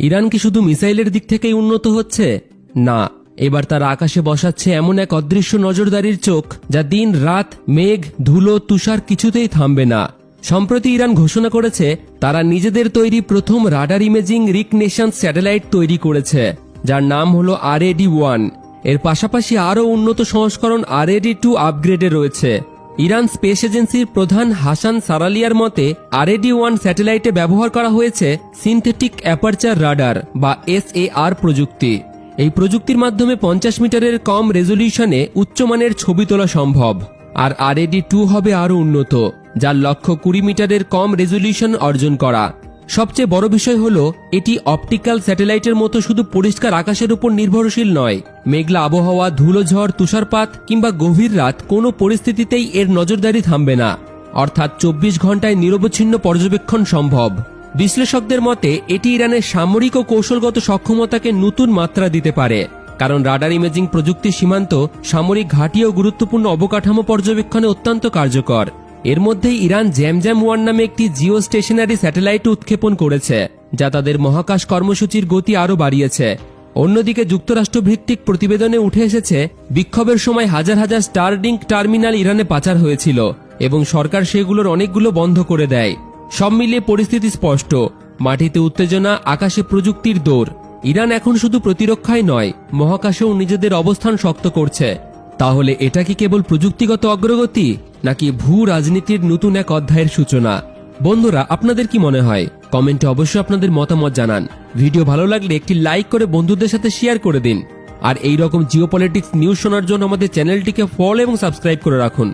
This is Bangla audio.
ইরান কি শুধু মিসাইলের দিক থেকেই উন্নত হচ্ছে? না, এবার তারা আকাশে বসাচ্ছে এমন এক অদৃশ্য নজরদারির চোখ যা দিন রাত মেঘ ধুলো তুষার কিছুতেই থামবে না। সম্প্রতি ইরান ঘোষণা করেছে তারা নিজেদের তৈরি প্রথম রাডার ইমেজিং রিকনেশন্স স্যাটেলাইট তৈরি করেছে, যার নাম হলো RAD-1। এর পাশাপাশি আরও উন্নত সংস্করণ RAD-2 আপগ্রেডে রয়েছে। ইরান স্পেস এজেন্সির প্রধান হাসান সারালিয়ার মতে RAD-1 স্যাটেলাইটে ব্যবহার করা হয়েছে সিনথেটিক অ্যাপারচার রাডার বা SAR প্রযুক্তি। এই প্রযুক্তির মাধ্যমে 50 মিটারের কম রেজলিউশনে উচ্চমানের ছবি তোলা সম্ভব। আর RAD-2 হবে আরও উন্নত, যার লক্ষ্য 20 মিটারের কম রেজলিউশন অর্জন করা। সবচেয়ে বড় বিষয় হলো এটি অপটিক্যাল স্যাটেলাইটের মতো শুধু পরিষ্কার আকাশের উপর নির্ভরশীল নয়। মেঘলা আবহাওয়া, ধুলোঝড়, তুষারপাত কিংবা গভীর রাত কোনো পরিস্থিতিতেই এর নজরদারি থামবে না। অর্থাৎ 24 ঘন্টায় নিরবচ্ছিন্ন পর্যবেক্ষণ সম্ভব। বিশ্লেষকদের মতে এটি ইরানের সামরিক ও কৌশলগত সক্ষমতাকে নতুন মাত্রা দিতে পারে, কারণ রাডার ইমেজিং প্রযুক্তি সীমান্ত, সামরিক ঘাঁটি ও গুরুত্বপূর্ণ অবকাঠামো পর্যবেক্ষণে অত্যন্ত কার্যকর। এর মধ্যেই ইরান জ্যামজ্যাম-1 নামে একটি জিও স্টেশনারি স্যাটেলাইট উৎক্ষেপণ করেছে, যা তাদের মহাকাশ কর্মসূচির গতি আরও বাড়িয়েছে। অন্যদিকে যুক্তরাষ্ট্র ভিত্তিক প্রতিবেদনে উঠে এসেছে বিক্ষোভের সময় হাজার হাজার স্টারলিংক টার্মিনাল ইরানে পাচার হয়েছিল এবং সরকার সেগুলোর অনেকগুলো বন্ধ করে দেয়। সব মিলিয়ে পরিস্থিতি স্পষ্ট, মাটিতে উত্তেজনা, আকাশে প্রযুক্তির দৌড়। ইরান এখন শুধু প্রতিরক্ষায় নয়, মহাকাশেও নিজেদের অবস্থান শক্ত করছে। তাহলে এটা কি কেবল প্রযুক্তিগত অগ্রগতি, নাকি ভূ রাজনীতির নতুন এক অধ্যায়ের সূচনা? বন্ধুরা, আপনাদের কি মনে হয়? কমেন্টে অবশ্যই আপনাদের মতামত জানান। ভিডিও ভালো লাগলে একটি লাইক করে বন্ধুদের সাথে শেয়ার করে দিন। আর এই রকম জিওপলিটিক্স নিউজ শোনার জন্য আমাদের চ্যানেলটিকে ফলো এবং সাবস্ক্রাইব করে রাখুন।